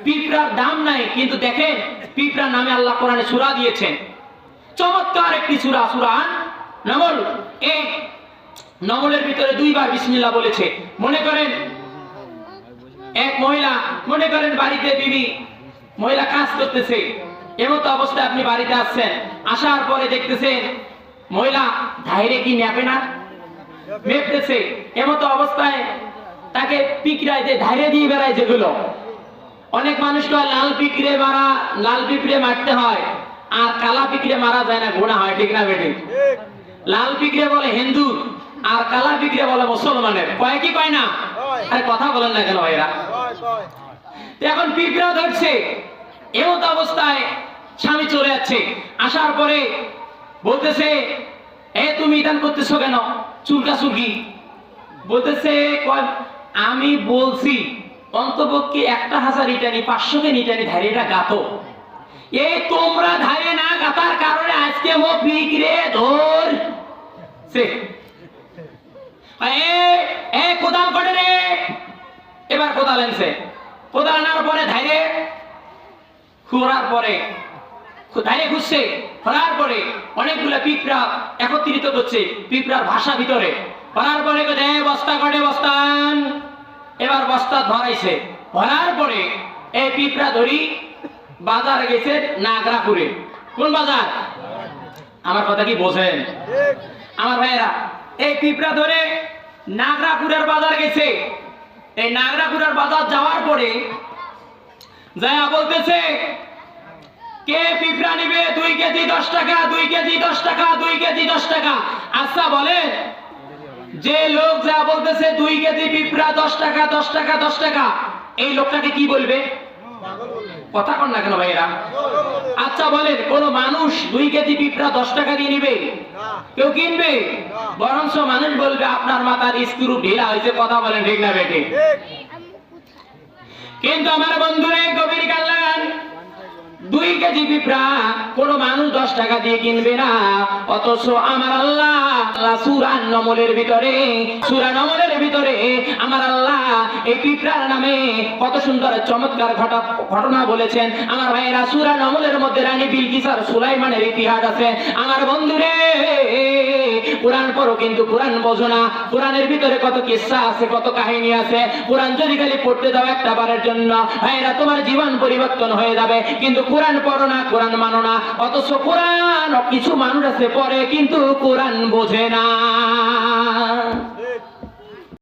পিঁপড়ার দাম নাই, কিন্তু দেখেন পিঁপড়ার নামে আল্লাহ কোরআনে সূরা দিয়েছেন, চমৎকার একটি সূরা, সূরা নমল। এই নমলের ভিতরে দুইবার বিসমিল্লাহ বলেছে। মনে করেন এক মহিলা, মনে করেন বাড়িতে বিবি মহিলা কাজ করতেছে, এমতো অবস্থায় আপনি বাড়িতে আসছেন, আসার পরে দেখতেছেন মহিলা ধাইরে কি নেবে না, মেপতেছে, এমতো অবস্থায় তাকে পিঁপড়ায় যে ধাইরে দিয়ে বেড়ায়, যেগুলো অনেক মানুষকে লাল পিঁপড়ে মারতে হয়, আর কালা পিঁপড়ে মারা যায় না, গুনাহ হয়, ঠিক না বেঠিক? লাল পিঁপড়ে বলে হিন্দু, আর কালা পিঁপড়ে বলে মুসলমানের, কয় কি কয় না? আরে কথা বলেন না কেন ভাইরা? এখন পিঁপড়া ধরছে, এমত অবস্থায় স্বামী চলে যাচ্ছে, আসার পরে বলতেছে তুমি ইদান করতেছো কেন, চুলকা চুলকি? বলতেছে আমি বলছি অন্তপক্ষে 1000 ইটানি 500 কে ইটানি ধারেটা গাতো, এই তোমরা ধারে না গাতার কারণে আজকে ও পিঁপড়ে ধরছে। কোদাল করে রে, এবার কোদাল আনছে, কোদাল আনার পরে ধারে খুঁড়ার পরে ধারে খুঁজছে, খোঁড়ার পরে অনেকগুলো পিঁপড়া একত্রিত করছে পিঁপড়ার ভাষা ভিতরে, করার পরে বস্তা করে বস্তান, এবার বস্তা ধরাইছে, ধরার পরে এই পিঁপড়া ধরি বাজার গেছে নাগরাপুরে। কোন বাজার? আমার কথা কি বোঝেন আমার ভাইয়েরা? এই পিঁপড়া ধরে নাগরাপুরের বাজার গেছে। এই নাগরাপুরের বাজার যাওয়ার পরে যায়া বলতেছে কে পিঁপড়া নিবে? 2 কেজি 10 টাকা, 2 কেজি 10 টাকা, 2 কেজি 10 টাকা। আচ্ছা বলেন, যে লোক যা বলতেছে 2 কেজি পিঁপড়া 10 টাকা 10 টাকা 10 টাকা, এই লোকটাকে কি বলবে? কথা কন না কেন ভাইয়েরা? আচ্ছা বলেন, কোন মানুষ 2 কেজি পিঁপড়া 10 টাকা দিয়ে নিবে? কেউ কিনবে? বরঞ্চ মানুষ বলবে আপনার মাথার স্ক্রু ঢিলা হয়েছে। কথা বলেন ঠিক না বেঠিক? কিন্তু আমার বন্ধুরা গভীর কান লাগান, 2 কেজি পিঁপড়া কোন মানুষ 10 টাকা দিয়ে কিনবে না। অথচ আমার আল্লাহ সূরা নমলের ভিতরে আমার আল্লাহ এই পিঁপড়ার নামে কত সুন্দর চমৎকার ঘটনা বলেছেন। আমার ভাইয়েরা, সূরা নমলের মধ্যে রানী বিলকিস আর সুলাইমানের ইতিহাস আছে। আমার বন্ধুরে, কোরআন পড়ো কিন্তু কোরআন বোঝো না। কোরআনের ভিতরে কত কিসসা আছে, কত কাহিনী আছে। কোরআন যদি খালি পড়তে দাও একটা বারের জন্য, ভাইয়েরা, তোমার জীবন পরিবর্তন হয়ে যাবে। কিন্তু কোরআন পড়ো না, কোরআন মানো না। অথচ কোরআন কিছু মানুষ আছে পড়ে কিন্তু কোরআন বোঝে না।